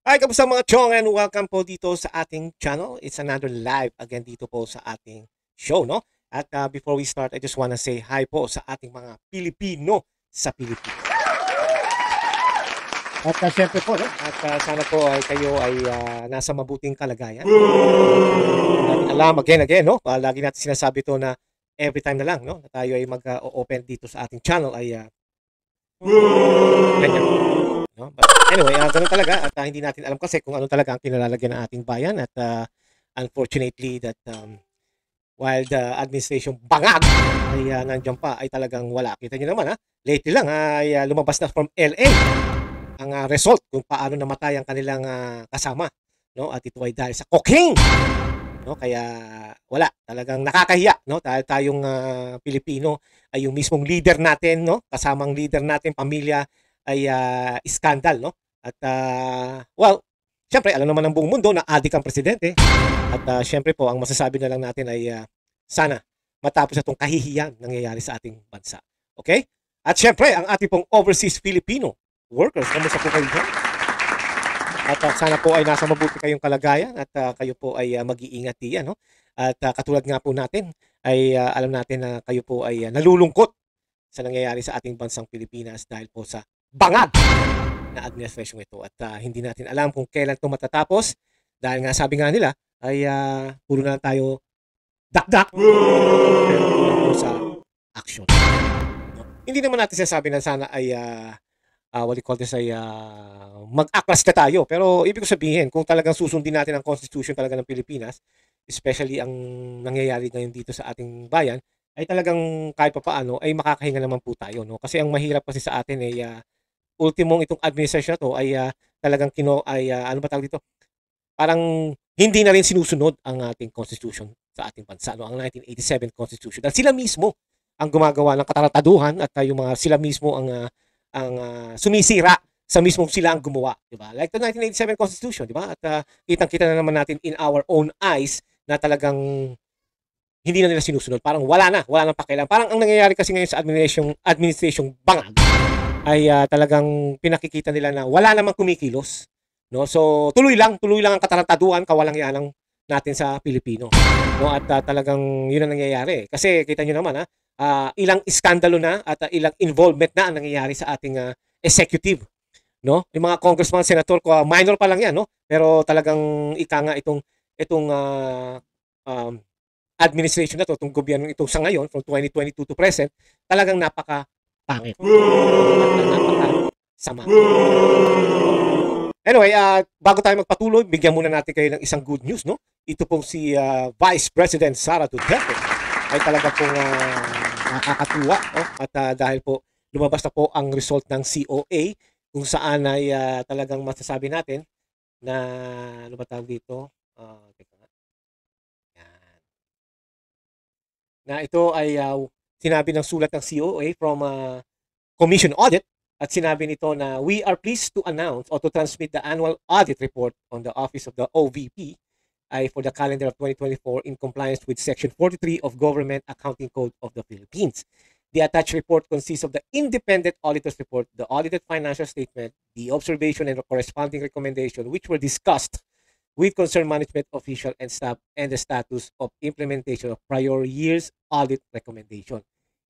Hi, kamusta mga chong, and welcome po dito sa ating channel. It's another live again dito po sa ating show, no? At before we start, I just wanna say hi po sa ating mga Pilipino sa Pilipinas. At syempre po, no? At sana po ay kayo ay nasa mabuting kalagayan. Natin alam again, no? Lagi natin sinasabi to na every time na lang, no? Na tayo ay mag-open dito sa ating channel ay ganyan. No? But anyway, ganun talaga at hindi natin alam kasi kung ano talaga ang kinalalagyan ng ating bayan at unfortunately that while the administration bangag ay nandiyan pa ay talagang wala. Kita niyo naman lately lang ay lumabas na from LA ang result kung paano namatay ang kanilang kasama, no? At ito ay dahil sa cocaine. No, kaya wala, talagang nakakahiya, no? Dahil tayong Pilipino ay yung mismong leader natin, no? Kasamang leader natin, pamilya ay iskandal, no? At well, syempre alam naman ng buong mundo na adik ang presidente. At syempre po ang masasabi na lang natin ay sana matapos itong kahihiyan nangyayari sa ating bansa. Okay? At syempre ang ating pong overseas Filipino workers, kamusta po kayo dyan? At sana po ay nasa mabuti kayong kalagayan at kayo po ay mag-iingat diyan, no? At katulad nga po natin ay alam natin na kayo po ay nalulungkot sa nangyayari sa ating bansang Pilipinas dahil po sa bangag na administrasyon ito at hindi natin alam kung kailan ito matatapos dahil nga sabi nga nila ay puro na lang tayo dakdak pero kulang po sa action, no? Hindi naman natin sinasabi na sana ay what do you call this ay mag-aklas na tayo. Pero ibig ko sabihin, kung talagang susundin natin ang Constitution talaga ng Pilipinas, especially ang nangyayari ngayon dito sa ating bayan, ay talagang kahit papaano ay makakahinga naman po tayo, no? Kasi ang mahirap kasi sa atin ay ultimong itong administration na to ay talagang ano ba tawag dito? Parang hindi na rin sinusunod ang ating Constitution sa ating bansa, no? Ang 1987 Constitution. Dahil sila mismo ang gumagawa ng katarataduhan at yung mga sila mismo sumisira sa mismong sila ang gumawa, di ba? Like the 1987 Constitution, di ba? At kitang-kita na naman natin in our own eyes na talagang hindi na nila sinusunod. Parang wala nang pakialam. Parang ang nangyayari kasi ngayon sa administration bangag ay talagang pinakikita nila na wala namang kumikilos, no? So tuloy lang ang katarantaduhan, kawalang-yalang natin sa Pilipino, no? At talagang yun ang nangyayari. Kasi kita niyo naman ilang iskandalo na at ilang involvement na ang nangyayari sa ating executive, no? Yung mga congressman, senator ko, minor pa lang 'yan, no? Pero talagang ika nga itong um, administration na to, itong gobyerno ito sa ngayon from 2022 to present, talagang napaka pangit. At napaka sama. Anyway, bago tayo magpatuloy, bigyan muna natin kayo ng isang good news, no? Ito pong si Vice President Sara Duterte ay talaga pong nakakatuwa, no? At dahil po lumabas na po ang result ng COA kung saan ay talagang masasabi natin na ano ba tawag dito? Teka nga. Yan. Na ito ay sinabi ng sulat ng COA from Commission Audit at sinabi nito na we are pleased to announce or to transmit the annual audit report on the Office of the OVP ay for the calendar of 2024 in compliance with Section 43 of Government Accounting Code of the Philippines. The attached report consists of the independent auditor's report, the audited financial statement, the observation and the corresponding recommendation which were discussed with concerned management official and staff and the status of implementation of prior year's audit recommendation.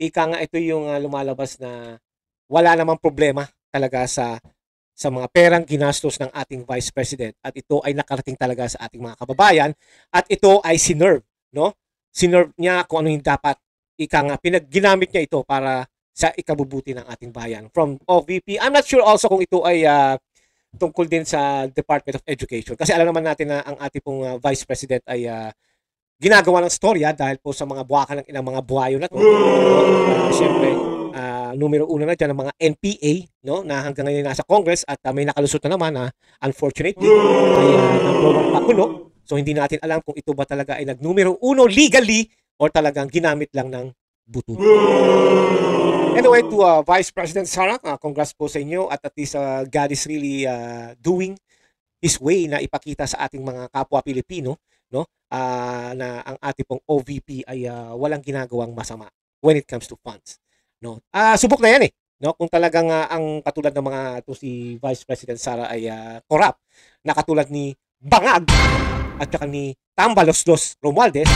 Ika nga ito yung lumalabas na wala namang problema talaga sa mga perang ginastos ng ating Vice President at ito ay nakarating talaga sa ating mga kababayan at ito ay sinerve, no? Sinerve niya kung ano yung dapat, ika nga ginamit niya ito para sa ikabubuti ng ating bayan from OVP. I'm not sure also kung ito ay tungkol din sa Department of Education kasi alam naman natin na ang ating pong Vice President ay ginagawa ng storya dahil po sa mga buwakan ng ilang mga buhayo na to. Siyempre, numero uno na dyan ang mga NPA, no, na hanggang ngayon nasa Congress at may nakalusot na naman na unfortunately ay number one pakulo. So hindi natin alam kung ito ba talaga ay nagnumero uno legally or talagang ginamit lang ng buto. Anyway, to Vice President Sara, congrats po sa inyo at least God is really doing His way na ipakita sa ating mga kapwa Pilipino, no, na ang ating pong OVP ay walang ginagawang masama when it comes to funds, no. Subok na yan no? Kung talagang ang katulad ng mga to si Vice President Sara ay corrupt, na katulad ni Bangag at saka ni Tambaloslos Romualdez,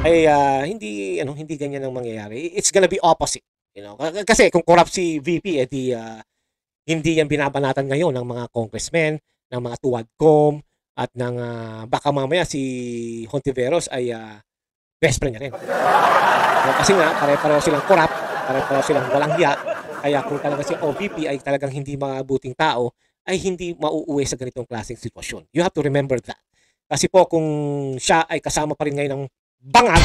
ay hindi ganyan ang mangyayari. It's gonna be opposite. Kasi kung corrupt si VP, hindi yan binabanatan ngayon ng mga congressmen, ng mga tuwadcom, at ng baka mamaya si Hontiveros ay best friend niya rin. Kasi nga, pare-pareho silang corrupt, pare-pareho silang walang hiya. Kaya kung talaga si OVP ay talagang hindi mabuting tao, ay hindi mauuwi sa ganitong klaseng sitwasyon. You have to remember that. Kasi po kung siya ay kasama pa rin ngayon ng bangag,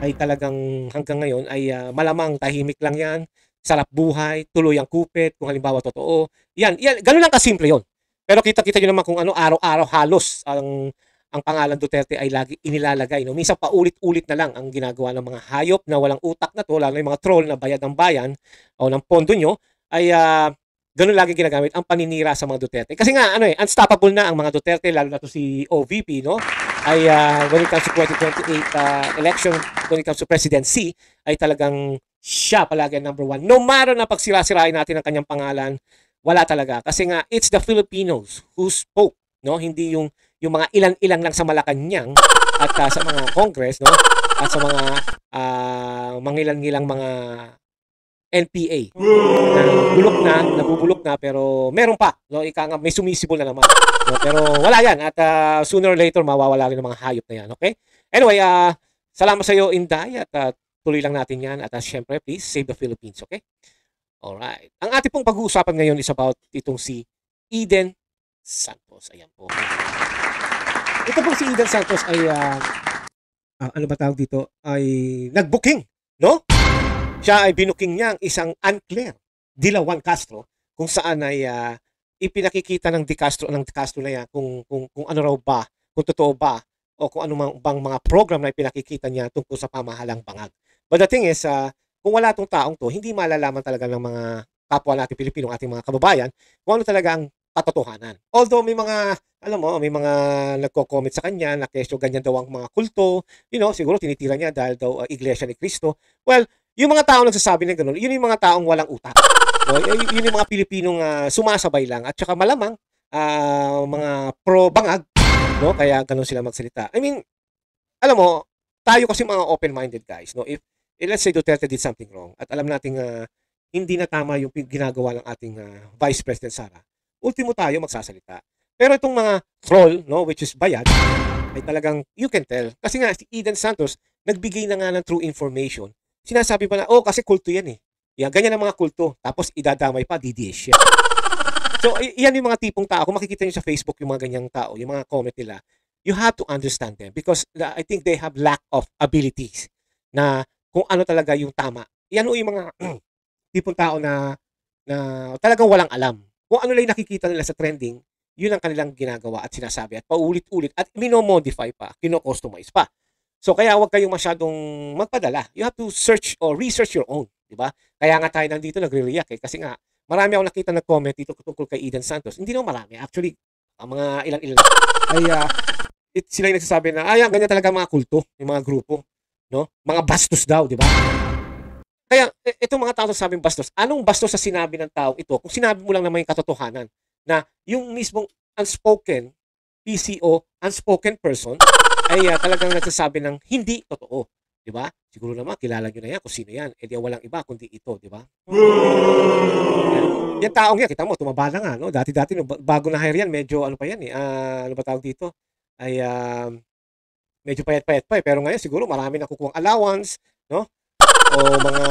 ay talagang hanggang ngayon ay malamang tahimik lang yan, sarap buhay, tuloy ang kupit, kung halimbawa totoo. Yan, ganun lang kasimple yon. Pero kita-kita nyo naman kung ano, araw-araw halos ang pangalan Duterte ay lagi inilalagay. No? Minsan paulit-ulit na lang ang ginagawa ng mga hayop na walang utak na to, lalo yung mga troll na bayad ng bayan o ng pondo nyo, ay ganun lagi ginagamit ang paninira sa mga Duterte. Kasi nga, unstoppable na ang mga Duterte, lalo na to si OVP, no? Ay when it comes to 2028 election, when it comes to presidency, ay talagang siya palagi ang number one. No matter na pagsira-sirain natin ang kanyang pangalan, wala talaga. Kasi nga, it's the Filipinos who spoke, no? Hindi yung mga ilan-ilang lang sa Malacanang at sa mga Congress, no? At sa mga mangilan-ngilang mga NPA na nabubulok na, pero meron pa, no? Ika nga, may sumisibol na naman, no? Pero wala yan, at sooner or later mawawala rin ng mga hayop na yan, okay? Anyway, salamat sa iyo, Inday, at tuloy lang natin yan, at syempre please save the Philippines, okay? Alright, ang ating pong pag-uusapan ngayon is about itong si Eden Santos. Ayan po. Ito pong si Eden Santos ay ano ba tawag dito, ay nag-booking, no? Siya ay binuking niya ang isang Unclear Dilawan Castro, kung saan ay ipinakikita ng De Castro na yan kung ano raw ba, kung totoo ba, o kung ano bang mga program na ipinakikita niya tungkol sa pamahalang bangag. But the thing is, kung wala tong taong to, hindi malalaman talaga ng mga kapwa natin Pilipino, ating mga kababayan, kung ano talaga ang katotohanan. Although may mga, may mga nagko-comment sa kanya na kesyo ganyan daw ang mga kulto, siguro tinitira niya dahil daw Iglesia ni Cristo. Well, yung mga taong nagsasabi ng gano'n, yun yung mga taong walang utak. No? Yun yung mga Pilipinong sumasabay lang, at saka malamang mga pro-bangag, no? Kaya gano'n sila magsalita. I mean, alam mo, tayo kasi mga open-minded guys, no? If let's say Duterte did something wrong, at alam nating hindi na tama yung ginagawa ng ating Vice President Sara, ultimo tayo magsasalita. Pero itong mga troll, no, which is bayad, ay talagang you can tell. Kasi nga si Eden Santos nagbigay na nga ng true information. Sinasabi pa na, kasi kulto yan eh. Yan, ganyan ang mga kulto. Tapos idadamay pa, DDS yan. So, yan yung mga tipong tao. Kung makikita nyo sa Facebook yung mga ganyang tao, yung mga comment nila, you have to understand them because I think they have lack of abilities na kung ano talaga yung tama. Yan yung mga tipong tao na talagang walang alam. Kung ano lang nakikita nila sa trending, yun ang kanilang ginagawa at sinasabi at paulit-ulit at minomodify pa, kino-customize pa. So kaya huwag kayong masyadong magpadala. You have to search or research your own, di ba? Kaya nga tayo nandito nagre-react kasi nga marami akong nakita nag-comment dito tungkol kay Eden Santos. Hindi naman marami. Actually, ang mga ilang-ilang ay sila yung nagsasabi na ganyan talaga mga kulto, yung mga grupo, no? Mga bastos daw, di ba? Kaya itong mga tao sabing bastos, anong bastos sa sinabi ng tao ito kung sinabi mo lang naman yung katotohanan na yung mismong unspoken PCO, unspoken person, ay talagang nagsasabi ng hindi totoo. Di ba? Siguro naman, kilala nyo na yan kung sino yan. E di walang iba kundi ito, di ba? Yan taong yan, kita mo, tumaba na nga, no? Dati-dati, no, bago na hire yan, medyo, ano pa yan eh, ano ba tawag dito? Ay, medyo payat-payat pa eh. Pero ngayon, siguro, marami na kukuhang allowance, no? O mga,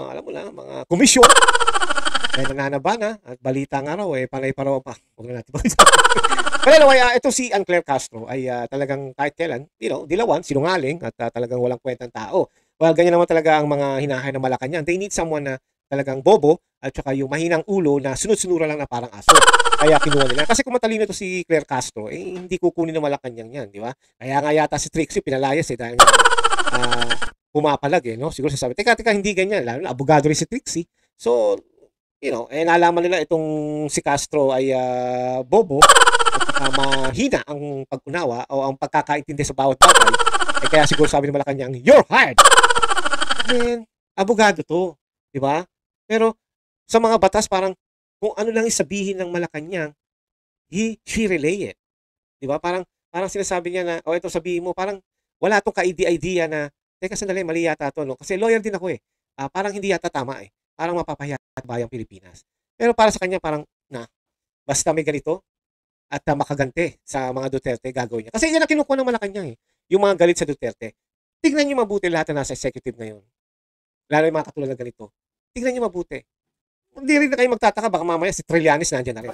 alam mo na, mga komisyon. Kaya nananaba na, at balita nga raw eh, panay pa raw pa. Huwag na natin Pero anyway, ito si Unclear Castro ay talagang kahit kailan, dilawan, sinungaling, at talagang walang kwentang tao. Well, ganyan naman talaga ang mga hinahay ng Malacanang. They need someone na talagang bobo, at saka yung mahinang ulo na sunod-sunura lang na parang aso. Kaya kinuha nila. Kasi kung matalino to si Claire Castro, hindi kukunin ng Malacanang yan, di ba? Kaya nga yata si Trixie pinalayas dahil pumapalag no? Siguro sasabi, teka, hindi ganyan. Lalo na, abogado rin si Trixie. So, nalaman nila itong si Castro ay bobo at mahina ang pag-unawa o ang pagkakaintindi sa bawat bagay. Kaya siguro sabi ng Malacanang, you're hired! Then, abogado to. Di ba? Pero, sa mga batas, parang kung ano lang isabihin ng Malacanang, she relay it. Di ba? Parang sinasabi niya na, ito sabihin mo, parang wala tong ka-idea na, teka sandali, mali yata to, no? Kasi lawyer din ako eh. Parang hindi yata tama eh. Parang mapapahiya at bayang Pilipinas. Pero para sa kanya, parang, basta may ganito, at makagante sa mga Duterte, gagawin niya. Kasi yan ang kinukuha ng Malacanang eh. Yung mga galit sa Duterte. Tignan niyo mabuti lahat na nasa executive ngayon. Lalo yung mga katulad na ganito. Tignan niyo mabuti. Hindi rin na kayo magtataka, baka mamaya si Trillanes nandiyan na rin.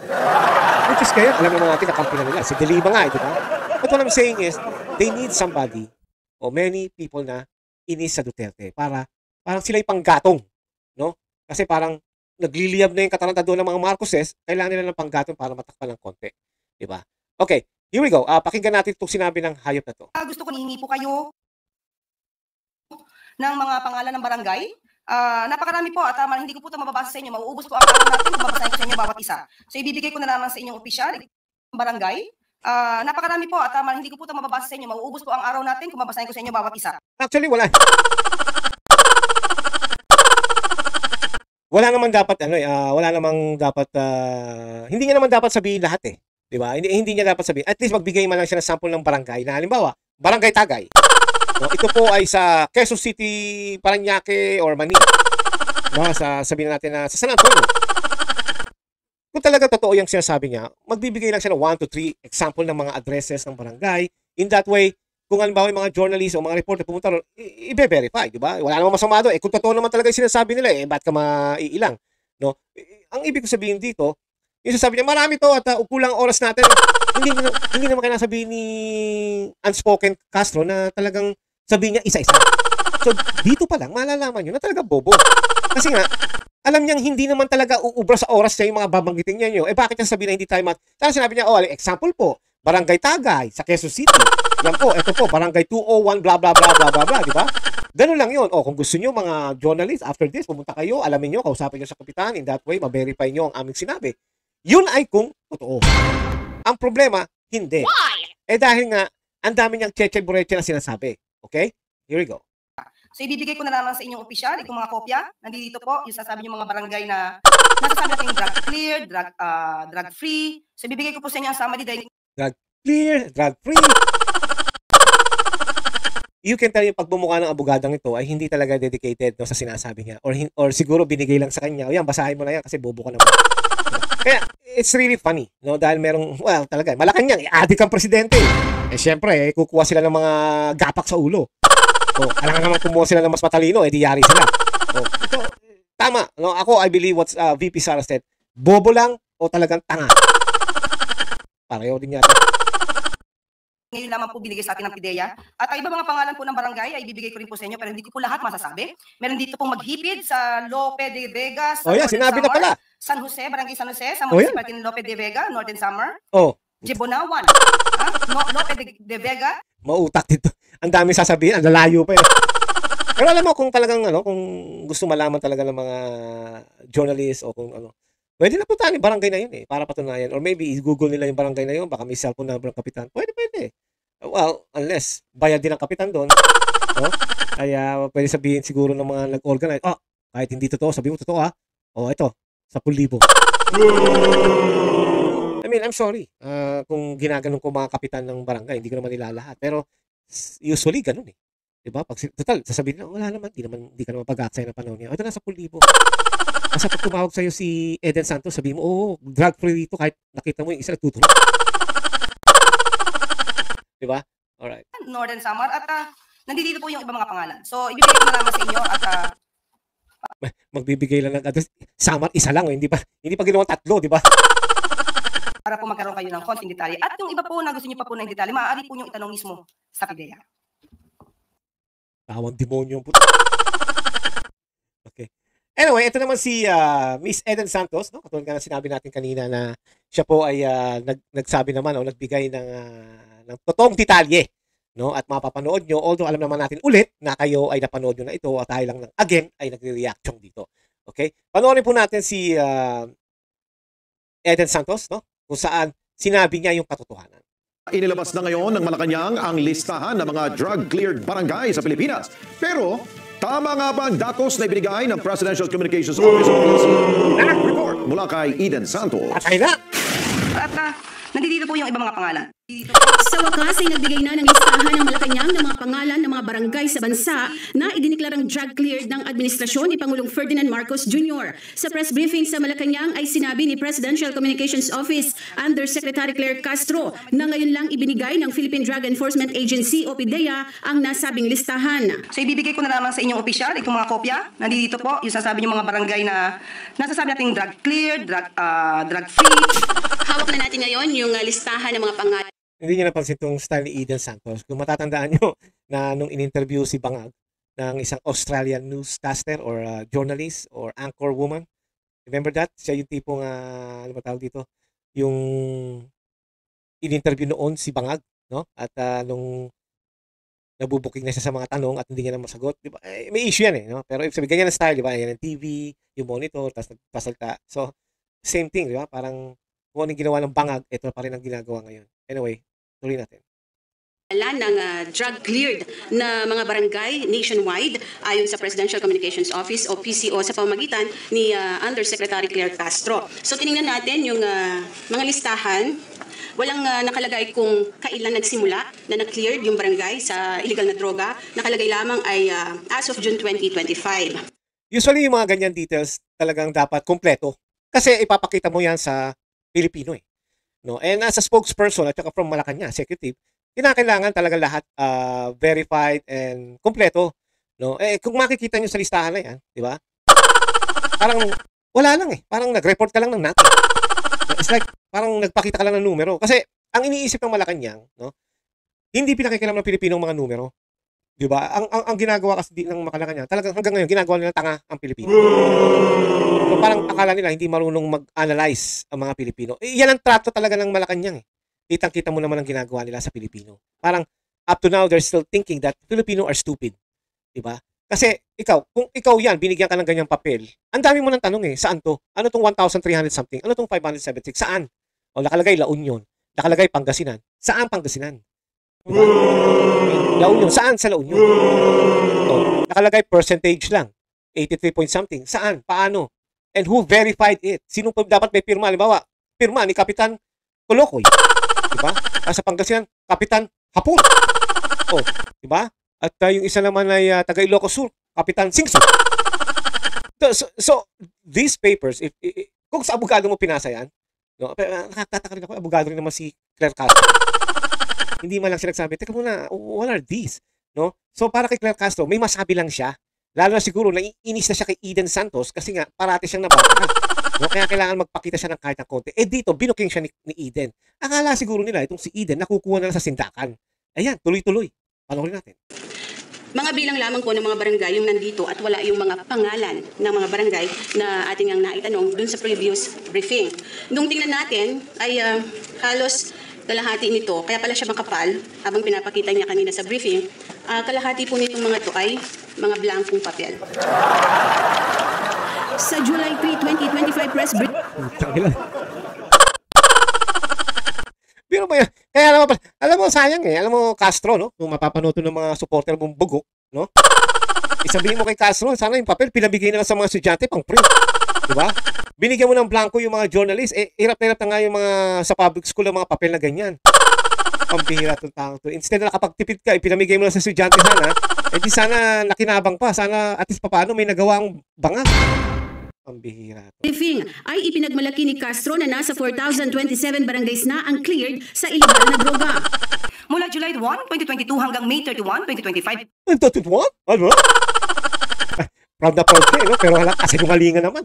Which is kayo, alam naman natin, nakampi na nila. Si De Lima nga, di ba? But what I'm saying is, they need somebody, o many people na inis sa Duterte, para parang sila yung panggatong, no? Kasi parang nagliliyab na yung katarantado ng mga Marcoses, kailangan nila ng panggatong para matakpan ng konti. Di ba? Okay, here we go. Pakinggan natin itong sinabi ng hayop na to. Gusto ko nihingi po kayo ng mga pangalan ng barangay. Napakarami po at hindi ko po ito mababasa sa inyo. Mauubos po ang araw natin kung babasahin ko sa inyo bawat isa. So ibibigay ko na naman sa inyong opisyal, barangay. Napakarami po at hindi ko po ito mababasa sa inyo. Mauubos po ang araw natin kung babasahin ko sa inyo bawat isa. Actually, wala. Wala namang dapat, wala namang dapat, hindi niya naman dapat sabihin lahat eh. Di ba? Hindi niya dapat sabihin. At least magbigay man lang siya ng sample ng barangay na halimbawa, Barangay Tagay. No, ito po ay sa Quezon City, Parañaque, or Manila. No, sabihin natin na sa San Antonio. Kung talaga totoo yung sinasabi niya, magbibigay lang siya ng 1 to 3 example ng mga addresses ng barangay. In that way, kung halimbawa yung mga journalists o mga reporter pumunta ron, i-verify, di ba? Wala namang masama doon. Kung totoo naman talaga yung sinasabi nila, ba't ka maiilang? No? Ang ibig ko sabihin dito, yung sasabi niya, marami to at ukulang oras natin. Hindi naman kailangan sabihin ni Unspoken Castro na talagang sabihin niya isa-isa. So, dito pa lang, malalaman nyo na talaga bobo. Kasi nga, alam niyang hindi naman talaga uubra sa oras niya yung mga babanggitin niya nyo. Bakit niya sabihin na hindi tayo Sana sinabi niya, example po, Barangay Tagay sa Quezon City. Yan po, ito po, Barangay 201, blah, blah, blah, blah, blah, blah, di ba? Ganun lang yun. Kung gusto nyo mga journalists, after this, pumunta kayo, alamin nyo, kausapin nyo sa kapitan, in that way, ma-verify nyo ang aming sinabi. Yun ay kung totoo. Ang problema, hindi. Why? Dahil nga, ang dami niyang cheche-bureche na sinasabi. Okay? Here we go. So ibibigay ko na naman sa inyong opisyal, itong mga kopya. Nandito po, yung sasabi niyo mga barangay na nasasabi natin drug clear, drug free. So ibibigay ko po sa inyo ang summary dahil drug clear, drug free. You can tell yung pagbumukha ng abogadang ito ay hindi talaga dedicated sa sinasabi niya. Or siguro binigay lang sa kanya. O yan, basahin mo na yan kasi bobo ka naman. Kaya, it's really funny, no? Dahil merong, talaga, Malacanang, adik ang presidente. Siyempre, kukuha sila ng mga gapak sa ulo. Alam naman kumuha sila ng mas matalino, di yari sila. Ito, tama, no? Ako, I believe what VP Sara said, bobo lang o talagang tanga. Pareho din yata. Ngayon lamang po binigay sa atin ng PIDEA. At iba mga pangalan po ng barangay ay ibibigay ko rin po sa inyo pero hindi ko po lahat masasabi. Meron dito pong Maghipid sa Lope de Vega, sinabi na pala. San Jose, Barangay San Jose, sa Municipality ng Lope de Vega, Northern Samar. Jebonawan. Lope de Vega. Mautak dito. Ang dami sasabihin, ang lalayo pa yun. Pero alam mo kung talagang kung gusto malaman talaga ng mga journalists o kung pwede na puntahan yung barangay na yun para patunayan. Or maybe i-google nila yung barangay na yun, baka may cellphone number ng kapitan. Pwede. Well, unless bayad din ang kapitan doon. No? Kaya pwede sabihin siguro ng mga nag-organize, kahit hindi totoo, sabihin mo totoo ha. Ito, 10,000. I mean, I'm sorry. Kung ginaganon ko mga kapitan ng barangay, hindi ko naman nila lahat. Pero usually ganun Diba? Pag total, sasabihin na, wala naman, hindi ka naman pag-aksay ng panahon niya. Ito na 10,000. Basta pag tumawag sa'yo si Eden Santos, sabihin mo, drug-free dito kahit nakita mo yung isa nagtutulog. Diba? Alright. Northern Samar at nandito po yung ibang mga pangalan. So, ibibigay ko na naman sa inyo at magbibigay lang ng address. Samar, isa lang. Hindi pa ginawang 3, diba? Para po magkaroon kayo ng konting detalye. At yung iba po na gusto niyo pa po ng detalye, maaari po nyo itanong mismo sa PIDEA. Tawang demonyo yung puto. Okay. Anyway, ito naman si Miss Eden Santos, no? Katulad nga na sinabi natin kanina na siya po ay nagsabi naman o nagbigay ng totoong detalye, no? At mapapanood nyo, although alam naman natin ulit na kayo ay napanood nyo na ito at tayo lang again ay nagre-reaction dito. Okay? Panoorin po natin si Eden Santos, no? Kung saan sinabi niya yung katotohanan. Inilabas na ngayon ng Malacanang ang listahan ng mga drug-cleared barangay sa Pilipinas. Pero Tama nga ba ang dakos na ibinigay ng Presidential Communications Office o PCO? Report mula kay Eden Santos. Patay na! At nandito po yung ibang mga pangalan. Sa wakas ay nagbigay na ng listahan ng Malacanang ng mga pangalan ng mga barangay sa bansa na idiniklarang drug-cleared ng administrasyon ni Pangulong Ferdinand Marcos Jr. Sa press briefing sa Malacanang ay sinabi ni Presidential Communications Office Undersecretary Claire Castro na ngayon lang ibinigay ng Philippine Drug Enforcement Agency o PDEA ang nasabing listahan. So ibibigay ko na lamang sa inyong opisyal itong mga kopya. Nandito po yung sasabi yung mga barangay na nasasabi nating drug-cleared, drug-free. Hawak na natin ngayon yung listahan ng mga pangalan. Hindi niyo napansin itong style ni Eden Santos. Kung matatandaan nyo na nung in-interview si Bangag ng isang Australian newscaster or journalist or anchor woman, remember that? Siya yung tipong, ano ba tawag dito? Yung in-interview noon si Bangag, no? At nung nabubuking na siya sa mga tanong at hindi niya na masagot, di ba? May issue yan eh, no? Pero ibig sabihin, ganyan ang style, di ba? Yan ang TV, yung monitor, tapos nagpasalta. So, same thing, di ba? Parang kung anong ginawa ng Bangag, ito pa rin ang ginagawa ngayon. Anyway, tuloy natin. Ng drug-cleared na mga barangay nationwide ayon sa Presidential Communications Office o PCO sa pamamagitan ni Undersecretary Claire Castro. So tinignan natin yung mga listahan. Walang nakalagay kung kailan nagsimula na na-cleared yung barangay sa illegal na droga. Nakalagay lamang ay as of June 2025. Usually yung mga ganyan details talagang dapat kompleto kasi ipapakita mo yan sa Pilipino eh. No? And as a spokesperson at saka from Malacanang executive, kinakailangan talaga lahat verified and kompleto. No? Eh, kung makikita nyo sa listahan na yan, di ba? Parang wala lang eh. Parang nag-report ka lang ng natin. It's like, parang nagpakita ka lang ng numero. Kasi, ang iniisip ng Malacanang, no? Hindi pinakikilam ng Pilipino ang mga numero. Di ba? Ang ginagawa kasi ng Malacanang, talagang hanggang ngayon, ginagawa nila tanga ang Pilipino. So, parang akala nila hindi marunong mag-analyze ang mga Pilipino. Eh, yan ang trato talaga ng Malacanang eh. Kitang-kita mo naman ang ginagawa nila sa Pilipino. Parang up to now, they're still thinking that Filipino are stupid. Diba? Kasi kung ikaw yan, binigyan ka ng ganyang papel, ang dami mo ng tanong eh, saan to? Ano tong 1,300 something? Ano tong 576? Saan? O nakalagay La Union. Nakalagay Pangasinan. Saan Pangasinan? Diba? La Union. Saan sa La Union? O, nakalagay percentage lang. 83 point something. Saan? Paano? And who verified it? Sino pa dapat may pirma? Halimbawa, pirma ni Kapitan Kolokoy. Diba? Sa Pangasinan, Kapitan Hapon. Oh, diba? At yung isa naman ay taga Ilocos Sur, Kapitan Singso. So these papers, kung sa abogado mo pinasa yan, no, nakakataka rin ako, abogado rin naman si Claire Castro. Hindi man lang siya nagsabi, teka muna, what are these? No? So para kay Claire Castro, may masabi lang siya. Lalo na siguro, naiinis na siya kay Eden Santos kasi nga, parati siyang nabaka. No? Kaya kailangan magpakita siya ng kahit ng konti. Eh dito, binuking siya ni Eden. Akala siguro nila, itong si Eden, nakukuha na lang sa sindakan. Ayan, tuloy-tuloy. Panoorin natin. Mga bilang lamang po ng mga barangay yung nandito at wala yung mga pangalan ng mga barangay na ating ang naitanong dun sa previous briefing. Nung tingnan natin ay halos kalahati nito, kaya pala siya makapal habang pinapakita niya kanina sa briefing, kalahati po nitong mga to ay mga blankong papel. Sa July 3, 2025 press briefing. Pero ba yan? Kaya alam mo sayang eh. Alam mo Castro, no? Kung mapapanood ng mga supporter mong bugok, no? Isabihin mo kay Castro, sana yung papel pinabigay na lang sa mga estudyante pang print. Diba? Binigyan mo ng blanco yung mga journalist, eh hirap na nga yung mga sa public school ng mga papel na ganyan. Pambihira itong tao to. Instead na nakapagtipid ka, pinamigay mo lang sa estudyante sana, eh di sana nakinabang pa. Sana at least papaano may nagawang Bangag. Pambihira to. Briefing ay ipinagmalaki ni Castro na nasa 4,027 barangays na ang cleared sa illegal na droga. Mula July 1, 2022 hanggang May 31, 2025. Ang tatutuan? Ano? Proud na proud ka, no? Pero halak kasi gumalingan naman.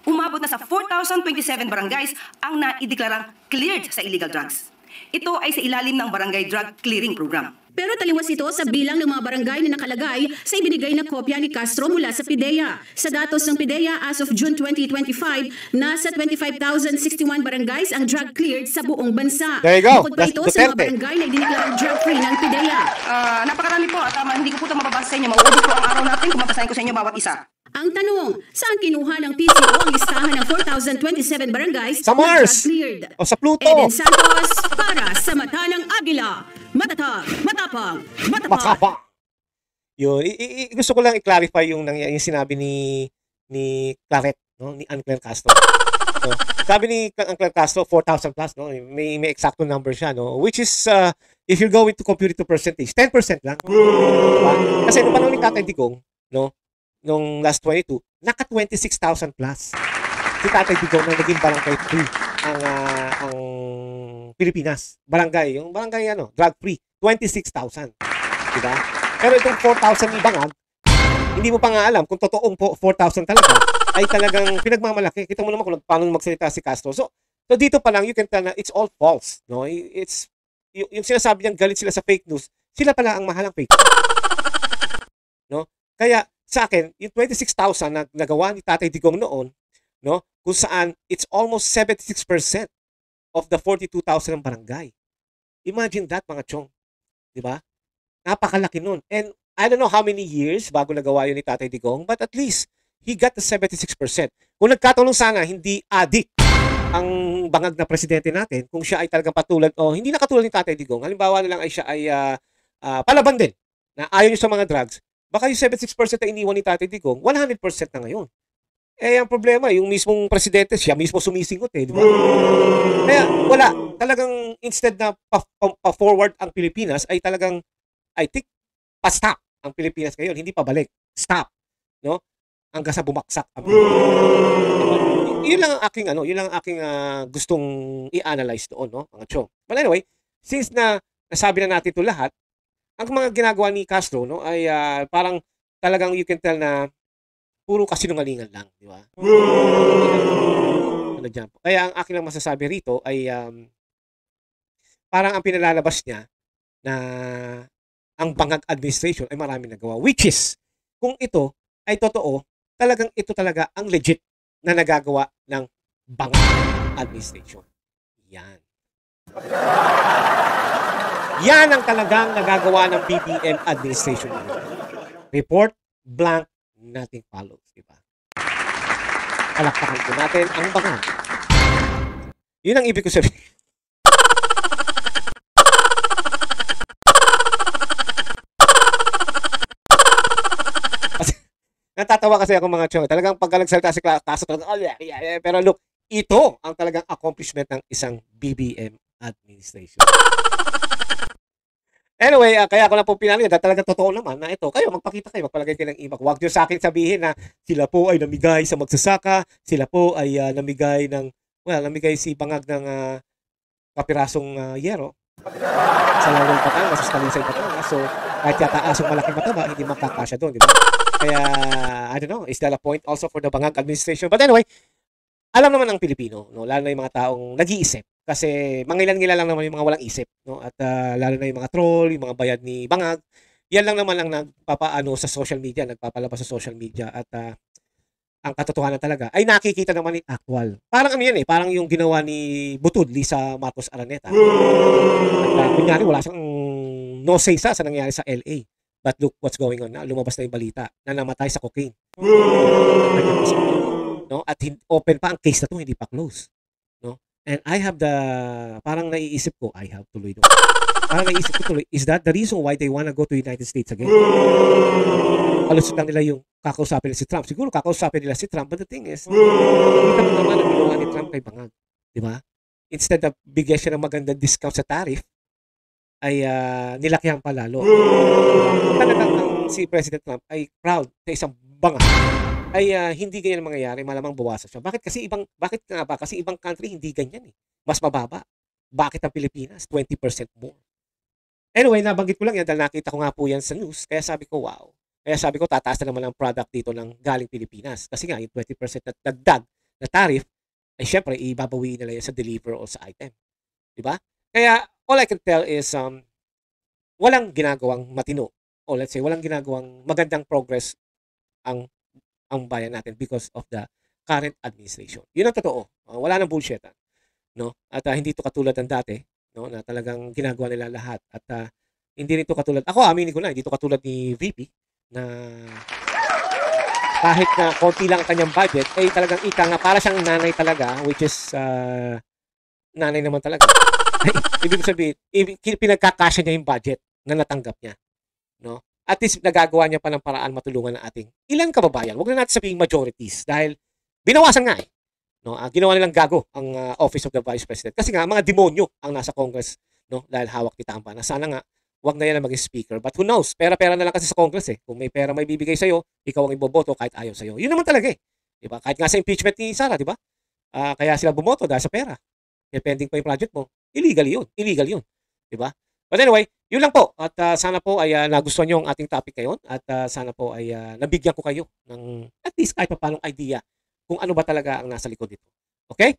Umabot na sa 4,027 barangays ang naideklarang cleared sa illegal drugs. Ito ay sa ilalim ng Barangay Drug Clearing Program. Pero taliwas ito sa bilang ng mga barangay na nakalagay sa ibinigay na kopya ni Castro mula sa PDEA. Sa datos ng PDEA as of June 2025, nasa 25,061 barangays ang drug cleared sa buong bansa. There you go. Bukod pa ito sa mga barangay na idineklarang drug-free ng PDEA. Napakarami po at hindi ko po ito mababasa sa inyo. Mauubos po ang araw natin kung mabasahin ko sa inyo bawat isa. Ang tanong, saan kinuha ng PCO ang listahan ng 4,027 barangays sa Mars na cleared? o sa Pluto? Eden Santos para sa Mata ng Agila. Matatag, matapang, matapang. Yun, gusto ko lang i-clarify yung sinabi ni Claret, no? Ni Ann Claire Castro. No? Sabi ni Ann Claire Castro 4,000 plus, no? May exacto number siya, no? Which is if you're going to compute it to percentage, 10% lang. Diba? Kasi nung panahon ni Tatay Digong, no? Nung last 22, naka 26,000 plus. Si Tatay Digong na naging barangay free ang Pilipinas. Barangay, yung barangay drug free, 26,000. Diba? Pero itong 4,000 ni Bangag, hindi mo pa nga alam kung totoong 4,000 talaga ay talagang pinagmamalaki. Kita mo naman kung paano magsalita si Castro. So dito pa lang you can tell na it's all false, no? It's yung sinasabi niyang galit sila sa fake news, sila pala ang mahalang fake news. No? Kaya sa akin, yung 26,000 na nagawa ni Tatay Digong noon, no? Kung saan it's almost 76% of the 42,000 ng barangay. Imagine that, mga chong. 'Di ba? Napakalaki nun. And I don't know how many years bago nagawa yun ni Tatay Digong, but at least he got the 76%. Kung nagkataon sana hindi adik ang bangag na presidente natin, kung siya ay talagang patulad o hindi na katulad ni Tatay Digong, halimbawa na lang ay siya ay palaban din na ayaw niyo sa mga drugs, baka yung 76% na iniwan ni Tatay Digong, 100% na ngayon. Eh, ang problema, yung mismong presidente, siya mismo sumisingot di ba? Kaya wala, talagang instead na pa-forward ang Pilipinas, ay talagang, I think, pa-stop ang Pilipinas ngayon, hindi pa balik. Stop, no? Hanggang sa bumaksak ang Pilipinas. Yun lang ang aking gustong i-analyze doon, no, mga chong. But anyway, since na nasabi na natin ito lahat, ang mga ginagawa ni Castro, no, ay parang talagang you can tell na puro kasinungalingan lang, di ba? Ano dyan po. Kaya ang akin lang masasabi rito ay parang ang pinalalabas niya na ang Bangag administration ay marami nagawa. Which is, kung ito ay totoo, talagang ito talaga ang legit na nagagawa ng Bangag administration. Yan. Yan ang talagang nagagawa ng BBM administration. Report blank, nothing follows, di ba? Palakpakan po natin ang Bangag. Yun ang ibig ko sabihin. Natatawa kasi ako, mga chong. Talagang pagka nagsalita si Castro, talagang, oh yeah, yeah. Pero look, ito ang talagang accomplishment ng isang BBM administration. Anyway, kaya ako na po pinangyay, talagang totoo naman na ito. Kayo, magpakita kayo, magpalagay kayo ng imak. Huwag nyo sa akin sabihin na sila po ay namigay sa magsasaka, sila po ay namigay si Bangag ng kapirasong yero sa Laurel, Batangas, sa Talisay, Batangas. So, kahit yata asong malaking mataba, hindi makakasya doon, di ba? Kaya, I don't know, is that a point also for the Bangag administration? But anyway, alam naman ng Pilipino, no? Lalo na yung mga taong nag-iisip. Kasi mangilan-ngilan lang naman yung mga walang isip, no? At lalo na yung mga troll, yung mga bayad ni Bangag. Yan lang naman ang nagpapaano sa social media, nagpapalabas sa social media. At ang katotohanan talaga ay nakikita naman in actual. Parang ano yan parang yung ginawa ni Butod, Lisa Marcos Araneta. At kunyari wala siyang no say sa nangyari sa LA. But look what's going on na. Lumabas na yung balita na namatay sa cocaine. No? At open pa ang case na to, hindi pa close. No? And I have parang naiisip ko, parang naiisip ko tuloy, is that the reason why they wanna go to United States again? Alusot lang nila yung kakausapin nila si Trump. Siguro kakausapin nila si Trump, but the thing is, kita mo naman ang ginawa ni Trump kay Bangag. Di ba? Instead na bigyan siya ng magandang discount sa tariff, ay nilakihan pa lalo. Talagang si President Trump ay proud sa isang Bangag, ay hindi ganyan mangyayari, malamang bawasan siya. Bakit nga ba? Kasi ibang country hindi ganyan Mas mababa. Bakit ang Pilipinas? 20% more. Anyway, nabanggit ko lang yan dahil nakita ko nga po yan sa news. Kaya sabi ko, wow. Kaya sabi ko, tataas na naman ang product dito ng galing Pilipinas. Kasi nga, yung 20% na dagdag na tariff, ay syempre, ibabawi nila yan sa deliver o sa item. Diba? Kaya, all I can tell is, walang ginagawang matino. O let's say, walang ginagawang magandang progress ang bayan natin because of the current administration. Yun ang totoo. Wala nang bullshit. No? At hindi ito katulad ng dati, no, na talagang ginagawa nila lahat. At hindi rin ito katulad, ako aminin ko na, hindi ito katulad ni VP na kahit na konti lang ang kanyang budget, ay talagang ika nga, para siyang nanay talaga, which is nanay naman talaga. Ibig sabihin, pinagkakasya niya yung budget na natanggap niya. No? at least nagagawa niya pa ng paraan matulungan ng ating ilang kababayan. Huwag na natin sabihin majorities dahil binawasan nga eh. No, ginawa nilang gago ang Office of the Vice President. Kasi nga, mga demonyo ang nasa Congress, no, dahil hawak ni Tamba. Na sana nga, wag na yan ang maging speaker. But who knows? Pera-pera na lang kasi sa Congress eh. Kung may pera may bibigay sa'yo, ikaw ang iboboto kahit ayaw sa'yo. Yun naman talaga eh. Diba? Kahit nga sa impeachment ni Sara, diba? Kaya sila bumoto dahil sa pera. Pending pa yung project mo. Illegal yun. Illegal yun. Diba? But anyway, yun lang po. At sana po ay nagustuhan nyo ang ating topic ngayon. At sana po ay nabigyan ko kayo ng at least kahit pa paanong idea kung ano ba talaga ang nasa likod dito. Okay?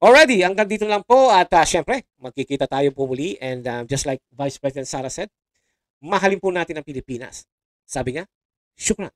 Already, hanggang dito lang po. At syempre, magkikita tayo po muli. And just like Vice President Sara said, mahalin po natin ang Pilipinas. Sabi niya, syukran.